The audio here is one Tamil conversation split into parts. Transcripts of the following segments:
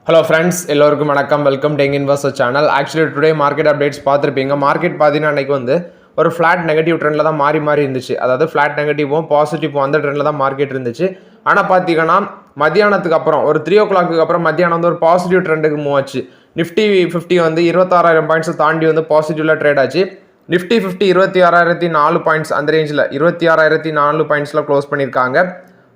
Hello friends, எல்லோருக்கும் வணக்கம். Welcome to investor channel. Actually today market updates பார்த்துருப்பீங்க. மார்க்கெட் பார்த்தீங்கன்னா அன்றைக்கி வந்து ஒரு ஃப்ளாட் நெகட்டிவ் ட்ரெண்டில் தான் மாறி இருந்துச்சு. அதாவது ஃப்ளாட் நெகட்டிவும் பாசிட்டிவும் அந்த ட்ரெண்டில் தான் மார்க்கெட் இருந்துச்சு. ஆனால் பார்த்தீங்கன்னா மத்தியானத்துக்கு அப்புறம் ஒரு 3 o'clock அப்புறம் மத்தியானம் வந்து ஒரு பாசிட்டிவ் ட்ரெண்டுக்கு மூவ் ஆச்சு. நிஃப்டி 50 வந்து 26,000 பாயிண்ட்ஸ் தாண்டி வந்து பாசிட்டிவில் ட்ரேட் ஆச்சு. நிஃப்டி 50 26,004 பாயிண்ட்ஸ் அந்த ரேஞ்சில் 26,004 பாயிண்ட்ஸில் க்ளோஸ் பண்ணியிருக்காங்க.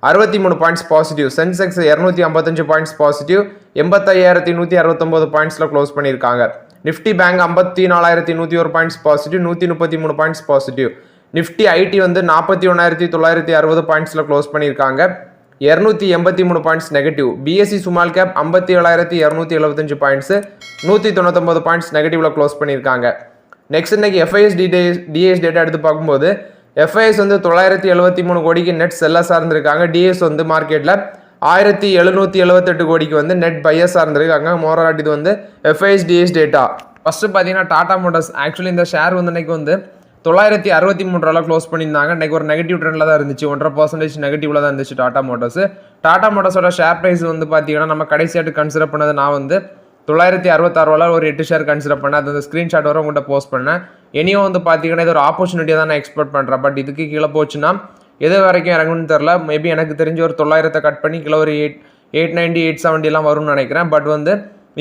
63 points positive. Sensex 255 points positive 85,169 பாயிண்ட்ஸில் க்ளோஸ் பண்ணியிருக்காங்க. Nifty bank 54,101 points positive 133 points positive. Nifty IT வந்து 41,960 பாயிண்ட்ஸில் க்ளோஸ் பண்ணியிருக்காங்க. 283 points negative. BSE small cap 57,275 points 199 points நெகட்டிவில் க்ளோஸ் பண்ணியிருக்காங்க. நெக்ஸ்ட் இன்னைக்கு எஃப்ஐஎஸ் டிஎஸ் டேட்டா எடுத்து பார்க்கும்போது எஃப்ஐஎஸ் வந்து 973 கோடிக்கு நெட் செல்லஸாக இருந்திருக்காங்க. டிஎஸ் வந்து மார்க்கெட்டில் 1,778 கோடிக்கு வந்து நெட் பையஸாக இருந்திருக்காங்க. மோரலாட் இது வந்து எஃப்ஐஎஸ் டிஎஸ் டேட்டா. ஃபஸ்ட்டு பார்த்தீங்கன்னா டாடா மோட்டர்ஸ். ஆக்சுவலி இந்த ஷேர் வந்து இன்னைக்கு வந்து 963 க்ளோஸ் பண்ணியிருந்தாங்க. இன்றைக்கி ஒரு நெகட்டிவ் ட்ரெண்டில் தான் இருந்துச்சு. 1.5% நெகட்டிவில் தான் இருந்துச்சு டாடா மோட்டர்ஸ். டாடா மோட்டர்ஸோட ஷேர் ப்ரைஸ் வந்து பார்த்தீங்கன்னா நம்ம கடைசியாட்டு கன்சிடர் பண்ணது நான் வந்து 966 ஒரு 8 ஷேர் கன்சிடர் பண்ணேன். அது அந்த ஸ்க்ரீன்ஷாட் வர உங்கள்கிட்ட போஸ்ட் பண்ணேன். இனியும் வந்து பார்த்தீங்கன்னா இது ஒரு ஆப்பர்ச்சுனிட்டியாக தான் நான் எக்ஸ்பெக்ட் பண்ணுறேன். பட் இதுக்கு கீழே போச்சுன்னா எது வரைக்கும் இறங்குன்னு தெரில. மேபி எனக்கு தெரிஞ்ச ஒரு 900 கட் பண்ணி கீழே ஒரு 890 870 வரும்னு நினைக்கிறேன். பட் வந்து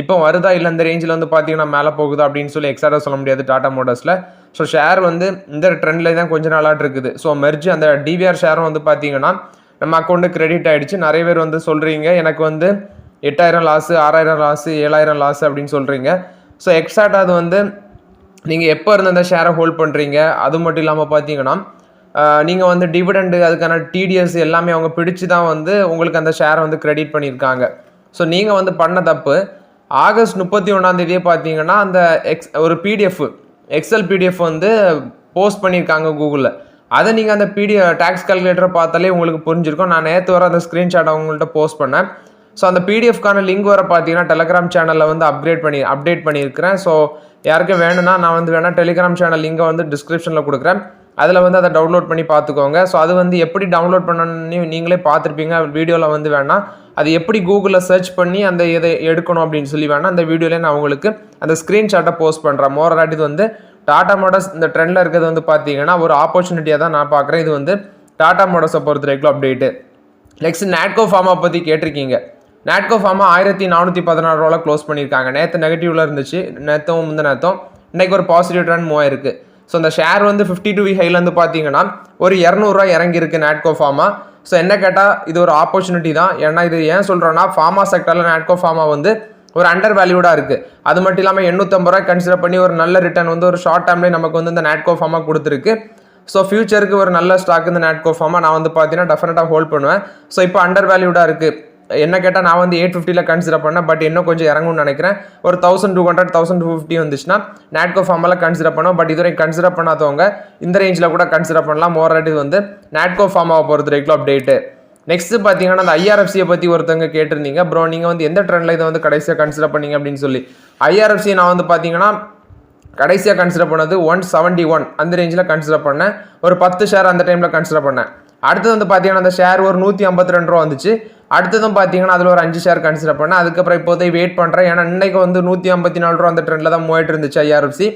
இப்போ வருதா இல்லை இந்த ரேஞ்சில் வந்து பார்த்தீங்கன்னா மேலே போகுதா அப்படின்னு சொல்லி எக்ஸாக்டாக சொல்ல முடியாது டாடா மோட்டர்ஸில். ஸோ ஷேர் வந்து இந்த ட்ரெண்டில் தான் கொஞ்சம் நாளாட்டு இருக்குது. ஸோ மெர்ஜ் அந்த டிவிஆர் ஷேரும் வந்து பார்த்தீங்கன்னா நம்ம அக்கௌண்ட்டு கிரெடிட் ஆகிடுச்சு. நிறைய பேர் வந்து சொல்கிறீங்க எனக்கு வந்து 8,000 லாஸு 6,000 லாஸு 7,000 லாஸு அப்படின்னு சொல்கிறீங்க. ஸோ எக்ஸாக்டாக அது வந்து நீங்கள் எப்போ இருந்து அந்த ஷேரை ஹோல்ட் பண்ணுறீங்க. அது மட்டும் இல்லாமல் பார்த்தீங்கன்னா நீங்கள் வந்து டிவிடெண்டு அதுக்கான டிடிஎஸ் எல்லாமே அவங்க பிடிச்சி தான் வந்து உங்களுக்கு அந்த ஷேரை வந்து கிரெடிட் பண்ணியிருக்காங்க. ஸோ நீங்கள் வந்து பண்ண தப்பு. ஆகஸ்ட் 31 பார்த்தீங்கன்னா அந்த ஒரு பிடிஎஃப் எக்ஸல் பிடிஎஃப் வந்து போஸ்ட் பண்ணியிருக்காங்க கூகுளில். அதை நீங்கள் அந்த டேக்ஸ் கால்குலேட்டரை பார்த்தாலே உங்களுக்கு புரிஞ்சிருக்கும். நான் நேற்று வர அந்த ஸ்க்ரீன்ஷாட் அவங்கள்ட்ட போஸ்ட் பண்ணேன். ஸோ அந்த பிடிஎஃப்கான லிங்க் வர பார்த்தீங்கன்னா டெலிகிராம் சேனலில் வந்து அப்டேட் பண்ணியிருக்கிறேன். ஸோ யாருக்கும் வேணும்னா நான் வந்து வேணால் டெலிகிராம் சேனல் லிங்கை வந்து டிஸ்கிரிப்ஷனில் கொடுக்குறேன். அதில் வந்து அதை டவுன்லோட் பண்ணி பார்த்துக்கோங்க. ஸோ அது வந்து எப்படி டவுன்லோட் பண்ணணும்னு நீங்களே பார்த்துருப்பீங்க வீடியோவில் வந்து வேணால். அது எப்படி கூகுளில் சர்ச் பண்ணி அந்த இதை எடுக்கணும் அப்படின்னு சொல்லி வேணால் அந்த வீடியோவிலே நான் உங்களுக்கு அந்த ஸ்க்ரீன்ஷாட்டை போஸ்ட் பண்ணுறேன். மோரலாட் இது வந்து டாடா மோட்டர்ஸ் இந்த ட்ரெண்டில் இருக்கிறது வந்து பார்த்தீங்கன்னா ஒரு ஆப்பர்ச்சுனிட்டியாக தான் நான் பார்க்குறேன். இது வந்து டாடா மோட்டர்ஸை பொறுத்த வரைக்கும் அப்டேட்டு. நெக்ஸ்ட் நாட்கோ ஃபார்மா பற்றி கேட்டிருக்கீங்க. நாட்கோ ஃபார்மா 1,416 க்ளோஸ் பண்ணியிருக்காங்க. நேற்று நெகட்டிவில் இருந்துச்சு. நேற்றும் நேற்றும் இன்றைக்கி ஒரு பாசிட்டிவ் ட்ரெண்ட் மூவ் ஆயிருக்கு. ஸோ இந்த ஷேர் வந்து 52 வீக் ஹைலேருந்து பார்த்தீங்கன்னா ஒரு 200 இறங்கியிருக்கு நாட்கோ ஃபார்மா. ஸோ என்ன கேட்டால் இது ஒரு ஆப்பர்ச்சுனிட்டி தான். ஏன்னா இது ஏன் சொல்கிறோன்னா ஃபார்மா செக்டரில் நாட்கோ ஃபார்மா வந்து ஒரு அண்டர் வேல்யூடாக இருக்குது. அது மட்டும் இல்லாமல் 850 கன்சிடர் பண்ணி ஒரு நல்ல ரிட்டர்ன் வந்து ஒரு ஷார்ட் டைம்லேயே நமக்கு வந்து இந்த நாட்கோ ஃபார்மா கொடுத்துருக்கு. ஸோ ஃபியூச்சருக்கு ஒரு நல்ல ஸ்டாக் இந்த நாட்கோ ஃபார்மா நான் வந்து பார்த்தீங்கன்னா டெஃபினட்டாக ஹோல்ட் பண்ணுவேன். ஸோ இப்போ அண்டர் வேல்யூடாக இருக்குது. என்ன கேட்டால் நான் வந்து 850 கன்சிடர் பண்ணேன். பட் இன்னும் கொஞ்சம் இறங்கும்னு நினைக்கிறேன். ஒரு 1,200 1,250 வந்துச்சுன்னா நாட்கோ ஃபார்மெல்லாம் கன்சிடர் பண்ணோம். பட் இதுவரை கன்சிடர் பண்ணாதவங்க இந்த ரேஞ்சில் கூட கன்சிடர் பண்ணலாம். மோரலாட் இது வந்து நாட்கோ ஃபார்மாவை பொறுத்த வரைக்கும் அப்டேட்டு. நெக்ஸ்ட் பார்த்தீங்கன்னா அந்த ஐஆர்எஃப்சியை பற்றி ஒருத்தவங்க கேட்டிருந்தீங்க. ப்ரோ நீங்கள் வந்து எந்த ட்ரெண்டில் இதை வந்து கடைசியாக கன்சிடர் பண்ணீங்க அப்படின்னு சொல்லி. ஐஆர்எஃப்சி நான் வந்து பார்த்தீங்கன்னா கடைசியாக கன்சிடர் பண்ணது 171 அந்த ரேஞ்சில் கன்சிடர் பண்ணேன். ஒரு 10 ஷேர் அந்த டைமில் கன்சிடர் பண்ணேன். அடுத்தது வந்து பார்த்தீங்கன்னா அந்த ஷேர் ஒரு 152 வந்துச்சு. அடுத்ததும் பார்த்தீங்கன்னா அதில் ஒரு 5 ஷேர் கன்சிடர் பண்ணேன். அதுக்கப்புறம் இப்போதை வெயிட் பண்ணுறேன். ஏன்னா இன்றைக்கு வந்து 154 அந்த ட்ரெண்டில் தான் மூவாயிட்டு இருந்துச்சு ஐஆர்எஃப்சி.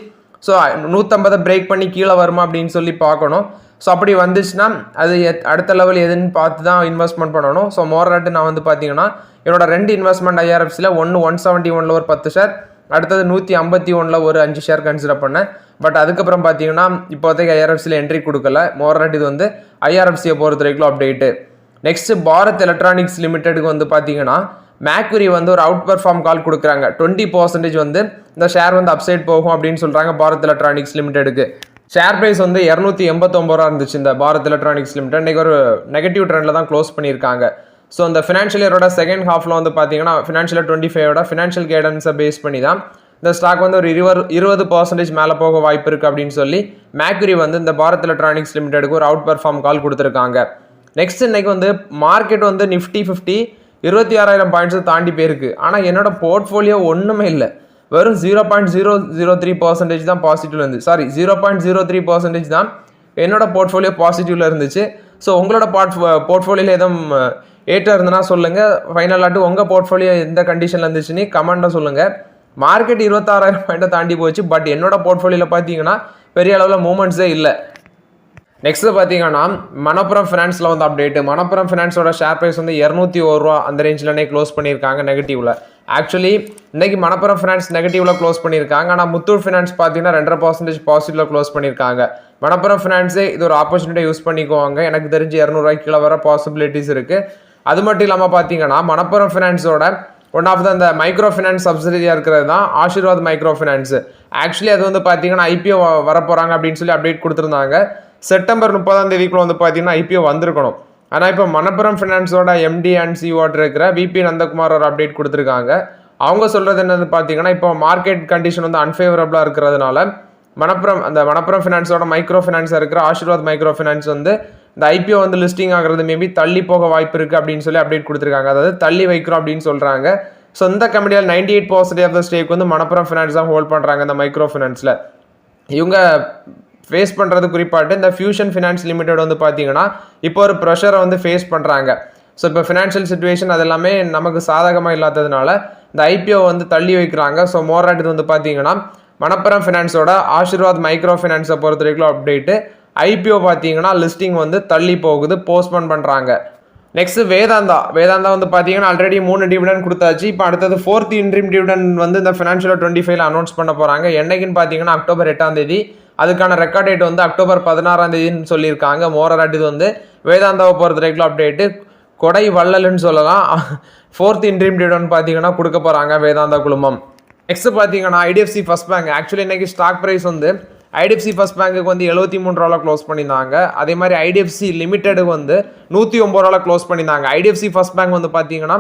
ஸோ 150 பிரேக் பண்ணி கீழே வருமா அப்படின்னு சொல்லி பார்க்கணும். ஸோ அப்படி வந்துச்சுன்னா அது அடுத்த லெவல் எதுன்னு பார்த்து தான் இன்வெஸ்ட்மெண்ட் பண்ணணும். ஸோ மோரலாட்டு நான் வந்து பார்த்தீங்கன்னா என்னோட 2 இன்வெஸ்ட்மெண்ட் ஐஆர்எஃப்சியில் 171 ஒரு 10 ஷேர், அடுத்தது 151 ஒரு 5 ஷேர் கன்சிடர் பண்ணேன். பட் அதுக்கப்புறம் பார்த்தீங்கன்னா இப்போதைக்கு ஐஆர்எஃப்சியில் என்ட்ரி கொடுக்கல. மோரலாட் இது வந்து ஐஆர்எஃப்சியை பொறுத்த வரைக்கும் அப்டேட்டு. நெக்ஸ்ட் பாரத் எலக்ட்ரானிக்ஸ் லிமிடெடுக்கு வந்து பார்த்தீங்கன்னா மேக்வரி வந்து ஒரு அவுட் பெர்ஃபார்ம் கால் கொடுக்குறாங்க. 20% வந்து இந்த ஷேர் வந்து அப்சைட் போகும் அப்படின்னு சொல்கிறாங்க பாரத் எலக்ட்ரானிக்ஸ் லிமிடெடுக்கு. ஷேர் ப்ரைஸ் வந்து 289 இருந்துச்சு இந்த பாரத் எலக்ட்ரானிக்ஸ் லிமிடெட். இன்றைக்கி ஒரு நெகட்டிவ் ட்ரெண்டில் தான் க்ளோஸ் பண்ணியிருக்காங்க. ஸோ இந்த ஃபினான்ஷியல் இயரோட செகண்ட் ஹாஃபில் வந்து பார்த்தீங்கன்னா ஃபினான்ஷியல் 25 ஃபினான்ஷியல் கைடன்ஸை பேஸ் பண்ணி தான் இந்த ஸ்டாக் வந்து ஒரு 20% மேலே போக வாய்ப்பு இருக்குது அப்படின்னு சொல்லி மேக்வரி வந்து இந்த பாரத் எலக்ட்ரானிக்ஸ் லிமிடெடுக்கு ஒரு அவுட் பெர்ஃபார்ம் கால் கொடுத்துருக்காங்க. நெக்ஸ்ட் இன்னைக்கு வந்து மார்க்கெட் வந்து நிஃப்டி 50 26,000 பாயிண்ட்ஸை தாண்டி போயிருக்கு. ஆனால் என்னோட போர்ட்ஃபோலியோ ஒன்றுமே இல்லை. வெறும் 0.003% தான் பாசிட்டிவ்ல இருந்து 0.03% தான் என்னோட போர்ட்ஃபோலியோ பாசிட்டிவ்ல இருந்துச்சு. ஸோ உங்களோட போர்ட்ஃபோலியோவில் எதுவும் ஏற்றம் இருந்ததுன்னா சொல்லுங்கள். ஃபைனலாட்டு உங்கள் போர்ட்ஃபோலியோ எந்த கண்டிஷனில் இருந்துச்சுன்னு கமெண்ட்டை சொல்லுங்கள். மார்க்கெட் 26,000 பாயிண்ட்டை தாண்டி போச்சு. பட் என்னோட போர்ட்ஃபோலியோவில் பார்த்தீங்கன்னா பெரிய அளவில் மூமெண்ட்ஸே இல்லை. நெக்ஸ்ட்டு பார்த்தீங்கன்னா மணப்புரம் ஃபினான்ஸில் வந்து அப்டேட்டு. மணப்புரம் ஃபினான்ஸோட ஷேர் ப்ரைஸ் வந்து 201 ரூபா அந்த ரேஞ்சிலனே க்ளோஸ் பண்ணியிருக்காங்க நெகட்டிவில். ஆக்சுவலி இன்றைக்கி மணப்புரம் ஃபினான்ஸ் நெகட்டிவில் க்ளோஸ் பண்ணியிருக்காங்க. ஆனால் முத்தூட் ஃபினான்ஸ் பார்த்தீங்கன்னா 2.5% பாசிட்டிவில் க்ளோஸ் பண்ணியிருக்காங்க. மணப்புரம் ஃபினான்ஸே இது ஒரு ஆப்பர்ச்சுனிட்டியை யூஸ் பண்ணிக்குவாங்க. எனக்கு தெரிஞ்சு 200 ரூபாய்க்கு கீழே வர பாசிபிலிட்டிஸ் இருக்குது. அது மட்டும் இல்லாமல் பார்த்தீங்கன்னா மணப்புரம் ஃபினான்ஸோட ஒன் ஆஃப் அந்த மைக்ரோ ஃபினான்ஸ் சப்சிடியாக இருக்கிறது தான் ஆசீர்வாத் மைக்ரோ ஃபினான்ஸு. ஆக்சுவலி அது வந்து பார்த்தீங்கன்னா ஐபிஓ வரப்போகிறாங்க அப்படின்னு சொல்லி அப்டேட் கொடுத்துருந்தாங்க. செப்டம்பர் 30ஆம் தேதிக்குள்ள வந்து பார்த்தீங்கன்னா ஐபிஓ வந்திருக்கணும். ஆனால் இப்போ மணப்புரம் ஃபினான்ஸோட எம்டி அண்ட் சிஓட் இருக்கிற விபி நந்தகுமார் ஒரு அப்டேட் கொடுத்துருக்காங்க. அவங்க சொல்கிறது என்னன்னு பார்த்தீங்கன்னா இப்போ மார்க்கெட் கண்டிஷன் வந்து அன்ஃபேவரபுளாக இருக்கிறதுனால மணப்புரம் ஃபினான்ஸோட மைக்ரோ ஃபினான்ஸாக இருக்கிற ஆசீர்வாத் மைக்ரோ ஃபினான்ஸ் வந்து இந்த ஐபிஓ வந்து லிஸ்டிங் ஆகிறது மேபி தள்ளி போக வாய்ப்பு இருக்குது அப்படின்னு சொல்லி அப்டேட் கொடுத்துருக்காங்க. அதாவது தள்ளி வைக்கிறோம் அப்படின்னு சொல்கிறாங்க. ஸோ இந்த கம்பெனியில் 98% ஆஃப் த ஸ்டேக் வந்து மணப்புரம் ஃபினான்ஸ் தான் ஹோல்ட் பண்ணுறாங்க இந்த மைக்ரோ ஃபினான்ஸில். இவங்க ஃபேஸ் பண்ணுறது குறிப்பாட்டு இந்த ஃபியூஷன் ஃபினான்ஸ் லிமிடெட் வந்து பார்த்தீங்கன்னா இப்போ ஒரு ப்ரெஷரை வந்து ஃபேஸ் பண்ணுறாங்க. ஸோ இப்போ ஃபினான்ஷியல் சிச்சுவேஷன் அது எல்லாமே நமக்கு சாதகமாக இல்லாததுனால இந்த ஐபிஓ வந்து தள்ளி வைக்கிறாங்க. ஸோ மோராட் இது வந்து பார்த்தீங்கன்னா மணப்புரம் ஃபினான்ஸோட ஆசீர்வாத் மைக்ரோ ஃபினான்ஸை பொறுத்த வரைக்கும் அப்டேட்டு. ஐபிஓ பார்த்தீங்கன்னா லிஸ்டிங் வந்து தள்ளி போகுது, போஸ்ட்போன் பண்ணுறாங்க. நெக்ஸ்ட் வேதாந்தா வந்து பார்த்தீங்கன்னா ஆல்ரெடி 3 டிவிடன் கொடுத்தாச்சு. இப்போ அடுத்தது 4th இன்ட்ரீம் டிவிடன் வந்து இந்த ஃபினான்ஷியல் 25 அனௌன்ஸ் பண்ண போகிறாங்க. என்னைக்குன்னு பார்த்தீங்கன்னா அக்டோபர் 8ஆம் தேதி. அதுக்கான ரெக்கார்ட் டேட் வந்து அக்டோபர் 16ஆம் தேதின்னு சொல்லியிருக்காங்க. மோராட் இது வந்து வேதாந்தாவை பொறுத்த வரைக்கும் அப்டேட்டு. கொடை வள்ளல்னு சொல்லலாம். 4th இன்ட்ரீம் டிவிடன் பார்த்தீங்கன்னா கொடுக்க போகிறாங்க வேதாந்தா குழுமம். நெக்ஸ்ட் பார்த்தீங்கன்னா ஐடிஎஃப்சி ஃபர்ஸ்ட் பேங்க். ஆக்சுவலி இன்னைக்கு ஸ்டாக் ப்ரைஸ் வந்து ஐடிஎஃப்சி ஃபர்ஸ்ட் பேங்க்குக்கு வந்து 73 ரூபாவில் க்ளோஸ் பண்ணியிருந்தாங்க. அதே மாதிரி ஐடிஎஃப்சி லிமிடெடுக்கு வந்து 109 ரூபாவில் க்ளோஸ் பண்ணியிருந்தாங்க. ஐடிஎஃப்சி ஃபர்ஸ்ட் பேங்க் வந்து பார்த்தீங்கன்னா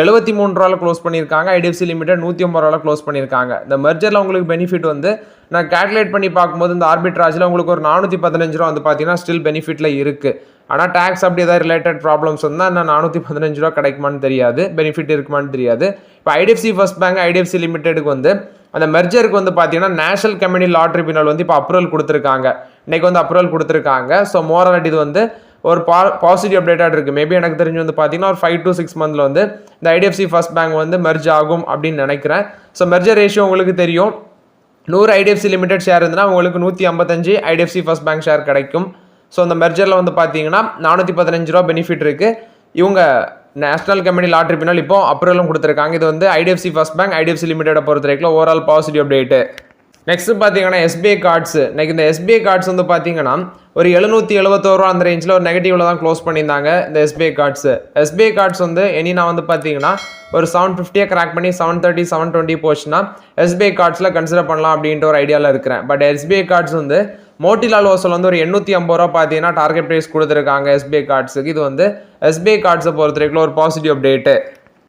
73 ரூபாவில் க்ளோஸ் பண்ணியிருக்காங்க. ஐடிஎஃப்சி லிமிடெட் 150 ரூபாவில் க்ளோஸ் பண்ணியிருக்காங்க. இந்த மெர்ஜரில் உங்களுக்கு பெனிஃபிட் வந்து நான் கேல்குலேட் பண்ணி பார்க்கும்போது இந்த ஆர்பிட்ராஜில் உங்களுக்கு ஒரு 415 ரூபா வந்து பார்த்தீங்கன்னா ஸ்டில் பெனிஃபிட்டில் இருக்குது. ஆனால் டேக்ஸ் அப்படி ஏதாவது ரிலேட்டட் ப்ராப்ளம்ஸ் வந்தால் நான் 415 ரூபா கிடைக்குமான்னு தெரியாது, பெனிஃபிட் இருக்குமான்னு தெரியாது. இப்போ ஐடிஎஃப்சி ஃபர்ஸ்ட் பேங்க் ஐடிஎஃப்சி லிமிடெடுக்கு வந்து அந்த மெர்ஜருக்கு வந்து பார்த்தீங்கன்னா நேஷனல் கம்யூனிட்டி லா ட்ரிபியூனல் வந்து இப்போ அப்ரூவல் கொடுத்துருக்காங்க. இன்றைக்கி வந்து அப்ரூவல் கொடுத்துருக்காங்க. ஸோ மோராட் இது வந்து ஒரு பாசிட்டிவ் அப்டேட்டாக இருக்குது. மேபி எனக்கு தெரிஞ்சு வந்து பார்த்தீங்கன்னா ஒரு 5 to 6 மந்தில் வந்து இந்த ஐடிஎஃப்சி ஃபர்ஸ்ட் பேங்க் வந்து மெர்ஜ் ஆகும் அப்படின்னு நினைக்கிறேன். ஸோ மெர்ஜர் ரேஷியோ உங்களுக்கு தெரியும். 100 ஐடிஎஃப்சி லிமிடெட் ஷேர் இருந்ததுன்னா உங்களுக்கு 155 ஐடிஎஃப்சி ஃபர்ஸ்ட் பேங்க் ஷேர் கிடைக்கும். ஸோ அந்த மெர்ஜரில் வந்து பார்த்தீங்கன்னா 415 ரூபா பெனிஃபிட் இருக்குது. இவங்க நேஷனல் கம்யூனிட்டி லா ட்ரிபியூனல் இப்போ அப்ரூவலும் கொடுத்துருக்காங்க. இது வந்து ஐடிஎஃப்சி ஃபர்ஸ்ட் பேங்க் ஐடிஎஃப்சி லிமிடெடை பொறுத்த வரைக்கும் ஓவரால் பாசிட்டிவ் அப்டேட்டு. நெக்ஸ்ட் பார்த்தீங்கன்னா எஸ்பிஐ கார்ட்ஸ். இன்னைக்கு இந்த எஸ்பிஐ கார்ட்ஸ் வந்து பார்த்தீங்கன்னா ஒரு 771 ரூபா அந்த ரேஞ்சில் ஒரு நெகட்டிவ்ல தான் க்ளோஸ் பண்ணியிருந்தாங்க இந்த எஸ்பிஐ கார்ட்ஸ். எஸ்பிஐ கார்ட்ஸ் வந்து நான் வந்து பார்த்தீங்கன்னா ஒரு 750 கிராக் பண்ணி 730 720 போச்சுன்னா எஸ்பிஐ கார்ட்ஸில் கன்சிடர் பண்ணலாம் அப்படின்ட்டு ஒரு ஐடியாவில் இருக்கிறேன். பட் எஸ்பிஐ கார்ட்ஸ் வந்து மோட்டிலால் ஓசல் வந்து ஒரு 850 ரூபா பார்த்தீங்கன்னா டார்கெட் ப்ரைஸ் கொடுத்துருக்காங்க எஸ்பிஐ கார்ட்ஸுக்கு. இது வந்து எஸ்பிஐ கார்ட்ஸை பொறுத்த வரைக்கும் ஒரு பாசிட்டிவ் அப்டேட்டு.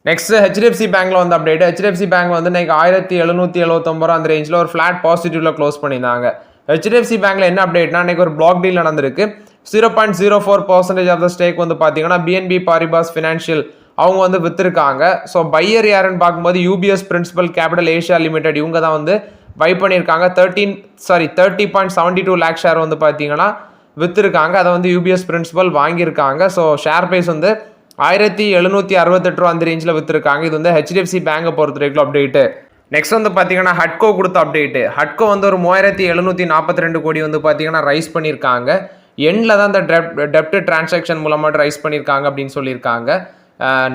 நெக்ஸ்ட் ஹெச்டிஎஃப்சி பேங்க்ல வந்து அப்டேட். ஹெச்டிஎஃப்சி பேங்க் வந்து இன்னைக்கு 1779 ரூபா அந்த ரேஞ்சில் ஒரு ஃபிளாட் பாசிட்டிவ்ல க்ளோஸ் பண்ணியிருந்தாங்க. ஹெச்டிஎஃப்சி பேங்க்ல என்ன அப்டேட்னா இன்னைக்கு ஒரு பிளாக் டீல் நடந்திருக்கு. 0.04% ஆஃப் த ஸ்டேக் வந்து பார்த்தீங்கன்னா பிஎன்பி பாரிபாஸ் ஃபினான்ஷியல் அவங்க வந்து வித்துருக்காங்க. ஸோ பையர் யாருன்னு பார்க்கும்போது UBS principal capital Asia limited இவங்க தான் வந்து பை பண்ணியிருக்காங்க. 30.72 லேக் ஷேர் வந்து பார்த்தீங்கன்னா வித்துருக்காங்க. அதை வந்து யூபிஎஸ் பிரின்சிபல் வாங்கியிருக்காங்க. ஸோ ஷேர் ப்ரைஸ் வந்து 1768 ரூபா அந்த ரேஞ்சில் வித்துருக்காங்க. இது வந்து ஹெச்டிஎஃப்சி பேங்கை பொறுத்த வரைக்கும் அப்டேட்டு. நெக்ஸ்ட் வந்து பார்த்தீங்கன்னா ஹட்கோ கொடுத்த அப்டேட்டு. ஹட்கோ வந்து ஒரு 3742 கோடி வந்து பார்த்தீங்கன்னா ரைஸ் பண்ணியிருக்காங்க. எண்ணில் தான் இந்த டெப்ட் டிரான்சாக்ஷன் மூலமாக ரைஸ் பண்ணியிருக்காங்க அப்படின்னு சொல்லியிருக்காங்க.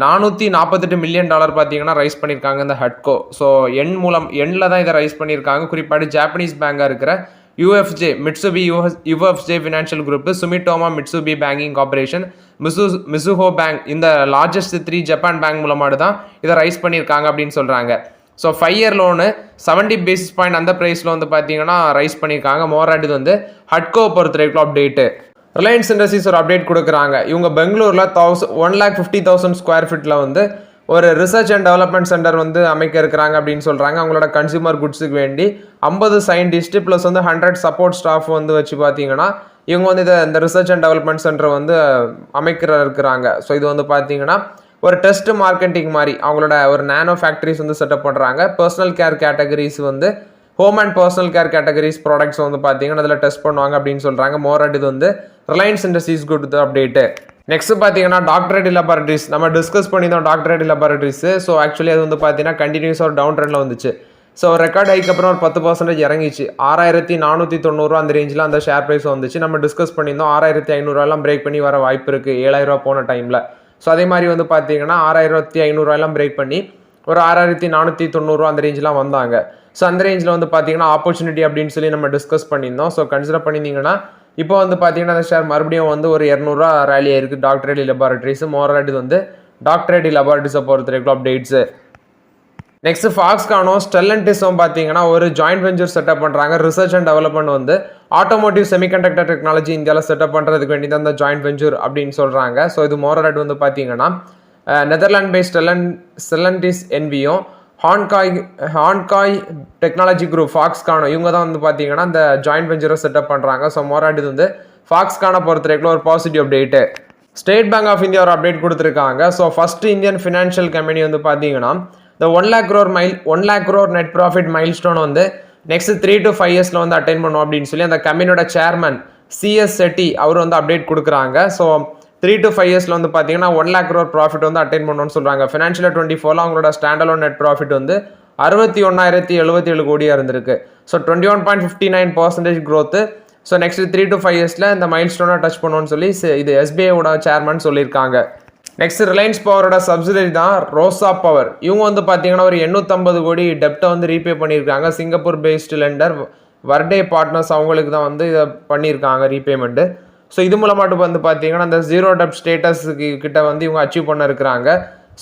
$448 மில்லியன் பார்த்தீங்கன்னா ரைஸ் பண்ணியிருக்காங்க இந்த ஹட்கோ. ஸோ எண்ணில் தான் இதை ரைஸ் பண்ணியிருக்காங்க. குறிப்பாடு ஜாப்பனீஸ் பேங்காக இருக்கிற UFJ Mitsubishi UFJ financial group, Sumitomo Mitsubishi banking corporation, Mizuho bank இந்த லார்ஜஸ்ட் 3 ஜப்பான் பேங்க் மூலமாக தான் இதை ரைஸ் பண்ணியிருக்காங்க அப்படின்னு சொல்கிறாங்க. So 5 year loan 70 basis point அந்த ப்ரைஸில் வந்து பார்த்தீங்கன்னா ரைஸ் பண்ணியிருக்காங்க. மோராட் இது வந்து ஹட்கோ பொறுத்த வரைக்கும் அப்டேட்டு. ரிலையன்ஸ் இண்டஸ்ட்ரீஸ் ஒரு அப்டேட் கொடுக்குறாங்க. இவங்க பெங்களூரில் 150,000 ஸ்கொயர் ஃபீட்டில் வந்து ஒரு ரிசர்ச் அண்ட் டெவலப்மெண்ட் சென்டர் வந்து அமைக்க இருக்கிறாங்க அப்படின்னு சொல்கிறாங்க. அவங்களோட கன்சியூமர் குட்ஸுக்கு வேண்டி 50 சயின்டிஸ்ட் ப்ளஸ் வந்து 100 சப்போர்ட் ஸ்டாஃப் வந்து வச்சு பார்த்தீங்கன்னா இவங்க வந்து இந்த ரிசர்ச் அண்ட் டெவலப்மெண்ட் சென்டர் வந்து இருக்கிறாங்க. ஸோ இது வந்து பார்த்தீங்கன்னா ஒரு டெஸ்ட் மார்க்கெட்டிங் மாதிரி அவங்களோட ஒரு நானோ ஃபேக்ட்ரிஸ் வந்து செட்டப் பண்ணுறாங்க. பர்சனல் கேர் கேட்டகரிஸ் வந்து home and personal care categories products வந்து பார்த்தீங்கன்னா அதில் டெஸ்ட் பண்ணுவாங்க அப்படின்னு சொல்கிறாங்க. மோராட் இது வந்து ரிலையன்ஸ் இண்டஸ்ட்ரீஸ் கொடுத்த அப்டேட்டு. நெக்ஸ்ட் பார்த்தீங்கன்னா டாக்டர் ரெட்டி லேபார்ட்டரிஸ் நம்ம டிஸ்கஸ் பண்ணியிருந்தோம் டாக்டர் ரெட்டி லேபார்ட்டரிஸ். ஸோ ஆக்சுவலி அது வந்து பார்த்தீங்கன்னா கண்டினியூஸாக ஒரு டவுன் ட்ரெண்டில் வந்துச்சு. ஸோ ரெக்கார்ட் ஹைக்கு அப்புறம் ஒரு 10% இறங்கிச்சு. 6490 அந்த ரேஞ்சில் அந்த ஷேர் ப்ரைஸ் வந்துச்சு. நம்ம டிஸ்கஸ் பண்ணியிருந்தோம் 6500 பிரேக் பண்ணி வர வாய்ப்பு இருக்குது 7000 போன டைமில். ஸோ அதே மாதிரி வந்து பார்த்தீங்கன்னா 6500 பிரேக் பண்ணி ஒரு 6490 அந்த ரேஞ்செலாம் வந்தாங்க. ஸோ அந்த ரேஞ்சில் வந்து பார்த்தீங்கன்னா ஆப்பர்ச்சுனிட்டி அப்படின்னு சொல்லி நம்ம டிஸ்கஸ் பண்ணியிருந்தோம். ஸோ கன்சிடர் பண்ணியிருந்தீங்கன்னா இப்போ வந்து பார்த்தீங்கன்னா அந்த ஷேர் மறுபடியும் வந்து ஒரு 200 ரேலி ஆயிருக்கு டாக்டர் ரெட்டி லேபார்ட்டரிஸ். மோராட் இது வந்து டாக்டர் ரெட்டி லேபார்ட்டரிஸை பொறுத்த வரைக்கும் அப்டேட்ஸு. நெக்ஸ்ட் ஃபாக்ஸ்கானும் ஸ்டெல்லன்டிஸும் பார்த்தீங்கன்னா ஒரு ஜாயிண்ட் வெஞ்சர் செட்டப் பண்ணுறாங்க. ரிசர்ச் அண்ட் டெவலப்மெண்ட் வந்து ஆட்டோமோட்டிவ் செமிகண்டக்டர் டெக்னாலஜி இந்தியாவில் செட்டப் பண்ணுறதுக்கு வேண்டி தான் அந்த ஜாயிண்ட் வெஞ்சர் அப்படின்னு சொல்கிறாங்க. ஸோ இது மோராட் வந்து பார்த்தீங்கன்னா நெதர்லாண்ட் பேஸ்ட் ஸ்டெல்லன்டிஸ் என்பியும் ஹான்காய் டெக்னாலஜி குரூப் ஃபாக்ஸ்கானோ இவங்க தான் வந்து பார்த்தீங்கன்னா இந்த ஜாயிண்ட் வெஞ்சரை செட்டப் பண்ணுறாங்க. ஸோ மோராட் இது வந்து ஃபாக்ஸ்கானை பொறுத்த வரைக்கும் ஒரு positive update. State Bank of India ஒரு அப்டேட் கொடுத்துருக்காங்க. So first Indian financial company வந்து பார்த்தீங்கன்னா இந்த 1 lakh crore net profit milestone வந்து நெக்ஸ்ட் 3 to 5 years வந்து அட்டைன் பண்ணும் அப்படின்னு சொல்லி அந்த கம்பெனியோட சேர்மன் CS செட்டி அவர் வந்து அப்டேட் கொடுக்குறாங்க. ஸோ 3 to 5 years வந்து பார்த்தீங்கன்னா 1 lakh crore ப்ராஃபிட் வந்து அட்டைன் பண்ணணும்னு சொல்கிறாங்க. ஃபினான்ஷியல் 24 அவங்களோட ஸ்டாண்டலோன் நெட் ப்ராஃபிட் வந்து 61,077 கோடியாக இருந்திருக்கு. So 21.59% growth. So next 3 to 5 years இந்த மைல் ஸ்டோனை டச் பண்ணணும்னு சொல்லி இது SBIயோட சேர்மன் சொல்லியிருக்காங்க. நெக்ஸ்ட் ரிலையன்ஸ் பவரோட சப்சிடரி தான் ரோசா பவர். இவங்க வந்து பார்த்தீங்கன்னா ஒரு 850 கோடி டெப்டை வந்து ரீபே பண்ணியிருக்காங்க. சிங்கப்பூர் பேஸ்டு லெண்டர் வர்டே பார்ட்னர்ஸ் அவங்களுக்கு தான் வந்து இதை பண்ணியிருக்காங்க ரீபேமெண்ட்டு. ஸோ இது மூலமாட்டு வந்து பார்த்தீங்கன்னா அந்த ஜீரோ டெப்ட் ஸ்டேட்டஸ் கிட்ட வந்து இவங்க அச்சீவ் பண்ண இருக்கிறாங்க.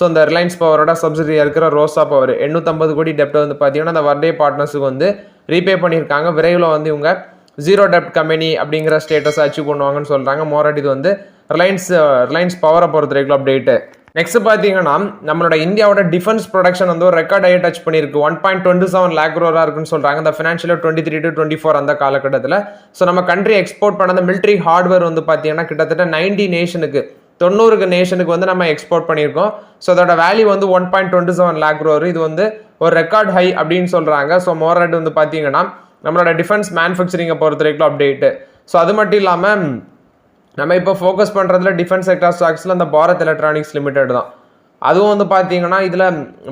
ஸோ இந்த ரிலையன்ஸ் பவரோட சப்சிடரியாக இருக்கிற ரோசா பவர் 850 கோடி டெப்டை வந்து பார்த்தீங்கன்னா அந்த வர்டே பார்ட்னர்ஸுக்கு வந்து ரீபே பண்ணியிருக்காங்க. விரைவில் வந்து இவங்க ஜீரோ டெப்ட் கம்பெனி அப்படிங்கிற ஸ்டேட்டஸ் அச்சீவ் பண்ணுவாங்கன்னு சொல்கிறாங்க. மோராட் இது வந்து ரிலையன்ஸ் பவரை பொறுத்த வரைக்கும் அப்டேட்டு. நெக்ஸ்ட் பார்த்தீங்கன்னா நம்மளோட இந்தியாவோட டிஃபென்ஸ் ப்ரொடக்ஷன் வந்து ஒரு ரெக்கார்ட் ஆகி டச் பண்ணியிருக்கு. 1.27 lakh crore இருக்குன்னு சொல்கிறாங்க இந்த ஃபினான்ஷியல் 23 to 24 அந்த காலகட்டத்தில். ஸோ நம்ம கண்ட்ரி எக்ஸ்போர்ட் பண்ண மிலிட்ரி ஹார்ட்வேர் வந்து பார்த்தீங்கன்னா கிட்டத்தட்ட 90 நேஷனுக்கு வந்து நம்ம எக்ஸ்போர்ட் பண்ணியிருக்கோம். ஸோ அதோட வேல்யூ வந்து 1.27 lakh crore. இது வந்து ஒரு ரெக்கார்ட் ஹை அப்படின்னு சொல்கிறாங்க. ஸோ மோராட் வந்து பார்த்தீங்கன்னா நம்மளோட டிஃபென்ஸ் மேனுஃபேக்சரிங்கை பொறுத்த வரைக்கும் அப்டேட்டு. ஸோ அது மட்டும் இல்லாமல் நம்ம இப்போ ஃபோக்கஸ் பண்ணுறதுல டிஃபென்ஸ் செக்டார் ஸ்டாக்ஸில் அந்த பாரத் எலக்ட்ரானிக்ஸ் லிமிடெட் தான். அதுவும் வந்து பார்த்தீங்கன்னா இதில்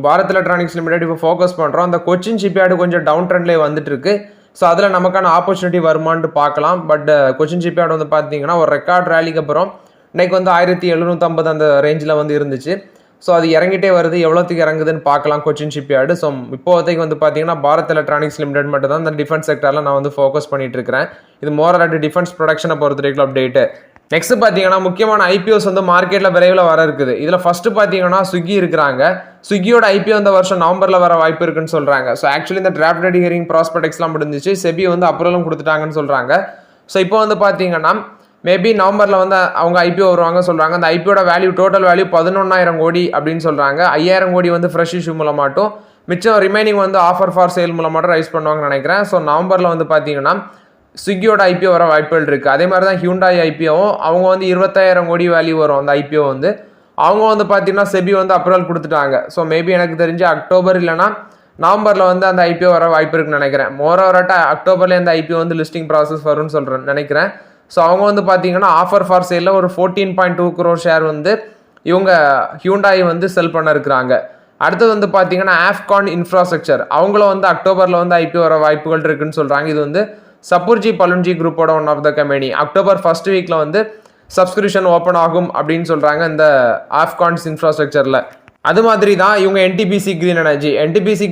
பாரத் எலக்ட்ரானிக்ஸ் லிமிடெட் இப்போ ஃபோக்கஸ் பண்ணுறோம். அந்த கொச்சின் ஷிப்யார்டு கொஞ்சம் டவுன் ட்ரெண்ட்லேயே வந்துட்டு இருக்கு. ஸோ அதில் நமக்கான ஆப்பர்ச்சுனிட்டி வருமானு பார்க்கலாம். பட் கொச்சின் ஷிப்யார்டு வந்து பார்த்தீங்கன்னா ஒரு ரெக்கார்ட் ரேலிக்கு அப்புறம் இன்னைக்கு வந்து 1750 அந்த ரேஞ்சில் வந்து இருந்துச்சு. ஸோ அது இறங்கிட்டே வருது. எவ்வளோத்துக்கு இறங்குதுன்னு பார்க்கலாம் கொச்சின் ஷிப்யார்டு. ஸோ இப்போதைக்கு வந்து பார்த்தீங்கன்னா பாரத் எலக்ட்ரானிக்ஸ் லிமிடெட் மட்டும் தான் இந்த டிஃபென்ஸ் செக்டரில் நான் வந்து ஃபோக்கஸ் பண்ணிட்டு இருக்கிறேன். இது மோராட் டிஃபென்ஸ் ப்ரொடக்ஷனை பொறுத்த வரைக்கும் அப்டேட்டு. நெக்ஸ்ட் பார்த்தீங்கன்னா முக்கியமான ஐபிஓஸ் வந்து மார்க்கெட்டில் விரைவில் வர இருக்குது. இதில் ஃபர்ஸ்ட் பார்த்தீங்கன்னா ஸ்விக்கி இருக்கிறாங்க. ஸ்விக்கியோட ஐபிஓ இந்த வருஷம் நவம்பரில் வர வாய்ப்பு இருக்குன்னு சொல்கிறாங்க. ஸோ ஆக்சுவலி இந்த டிராஃப்ட் ஹியரிங் ப்ராஸ்பெக்ட்ஸ்லாம் முடிஞ்சிச்சு. செபி வந்து அப்ரூவலும் கொடுத்துட்டாங்கன்னு சொல்கிறாங்க. ஸோ இப்போ வந்து பார்த்தீங்கன்னா மேபி நவம்பரில் வந்து அவங்க ஐபிஓ வருவாங்க சொல்கிறாங்க. அந்த ஐபிஓட வேல்யூ டோட்டல் வேல்யூ 11,000 கோடி அப்படின்னு சொல்கிறாங்க. 5,000 கோடி வந்து ஃப்ரெஷ் இஷ்யூ மூலமாட்டும் மிச்சம் ரிமைனிங் வந்து ஆஃபர் ஃபார் சேல் மூலமாட்டும் ரைஸ் பண்ணுவாங்கன்னு நினைக்கிறேன். ஸோ நவம்பரில் வந்து பார்த்தீங்கன்னா ஸ்விக்கியோட ஐபிஓ வர வாய்ப்புகள் இருக்குது. அதே மாதிரி தான் ஹியூண்டாய் ஐபிஓவும் அவங்க வந்து 25,000 கோடி வேல்யூ வரும். அந்த ஐபிஓ வந்து அவங்க வந்து பார்த்தீங்கன்னா செபி வந்து அப்ரூவல் கொடுத்துட்டாங்க. ஸோ மேபி எனக்கு தெரிஞ்சு அக்டோபர் இல்லைனா நவம்பரில் வந்து அந்த ஐபிஓ வர வாய்ப்பு இருக்குன்னு நினைக்கிறேன். மோரோவராட்ட அக்டோபரில் அந்த ஐபிஓ வந்து லிஸ்டிங் ப்ராசஸ் வரும்னு நினைக்கிறேன். ஸோ அவங்க வந்து பார்த்தீங்கன்னா ஆஃபர் ஃபார் சேலில் ஒரு 14.2 crore ஷேர் வந்து இவங்க ஹியூண்டாய் வந்து செல் பண்ண இருக்கிறாங்க. அடுத்தது வந்து பார்த்தீங்கன்னா ஆஃப்கான் இன்ஃப்ராஸ்ட்ரக்சர் அவங்களும் வந்து அக்டோபரில் வந்து ஐபிஓ வர வாய்ப்புகள் இருக்குன்னு சொல்கிறாங்க. இது வந்து சப்பூர்ஜி பலுன்ஜி குரூப்போட one of the company. October first வீக்கில் வந்து சப்ஸ்கிரிப்ஷன் ஓப்பன் ஆகும் அப்படின்னு சொல்கிறாங்க இந்த ஆஃப்கான்ஸ் இன்ஃப்ராஸ்ட்ரக்சரில். அது மாதிரி தான் இவங்க NTPC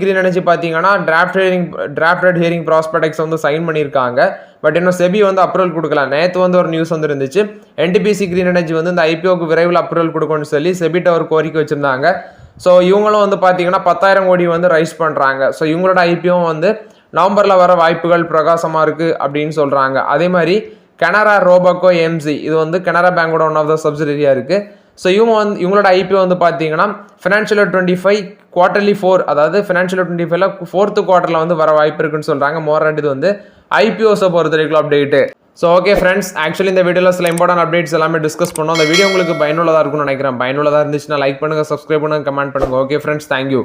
கிரீன் எனர்ஜி பார்த்தீங்கன்னா டிராஃப்டட் ஹியரிங் ப்ராஸ்பெக்ட்ஸ் வந்து சைன் பண்ணியிருக்காங்க. பட் இன்னும் செபி வந்து அப்ரூவல் கொடுக்கல. நேற்று வந்து ஒரு நியூஸ் வந்து இருந்துச்சு. NTPC கிரீன் எனர்ஜி வந்து இந்த ஐபிஓக்கு விரைவில் அப்ரூவல் கொடுக்கணும்னு சொல்லி செபிட்ட ஒரு கோரிக்கை வச்சுருந்தாங்க. ஸோ இவங்களும் வந்து பார்த்தீங்கன்னா 10,000 கோடி வந்து ரைஸ் பண்ணுறாங்க. ஸோ இவங்களோட ஐபிஓ வந்து நவம்பரில் வர வாய்ப்புகள் பிரகாசமாக இருக்குது அப்படின்னு சொல்கிறாங்க. அதே மாதிரி கனரா ரோபோகோ எம்சி இது வந்து கனரா பேங்கோட ஒன் ஆஃப் த சப்சிடரியாக இருக்குது. ஸோ இவங்களோட ஐபிஓ வந்து பார்த்தீங்கன்னா ஃபினான்ஷியல் 25 குவார்டர்லி 4 அதாவது ஃபினான்ஷியல் 25ல 4th குவார்ட்டரில் வந்து வர வாய்ப்பு இருக்குன்னு சொல்கிறாங்க. மோராட் இது வந்து ஐபிஓஸை பொறுத்த வரைக்கும் update. So okay friends, actually இந்த வீடியோவில் சில இம்பார்ட்டன்ட் அப்டேட்ஸ் எல்லாமே டிஸ்கஸ் பண்ணோம். அந்த வீடியோ உங்களுக்கு பயனுள்ளதாக இருக்கும்னு நினைக்கிறேன். பயனுள்ளதாக இருந்துச்சுன்னா லைக் பண்ணுங்கள், சப்ஸ்கிரைப் பண்ணுங்கள், கமெண்ட் பண்ணுங்கள். Okay friends, thank you.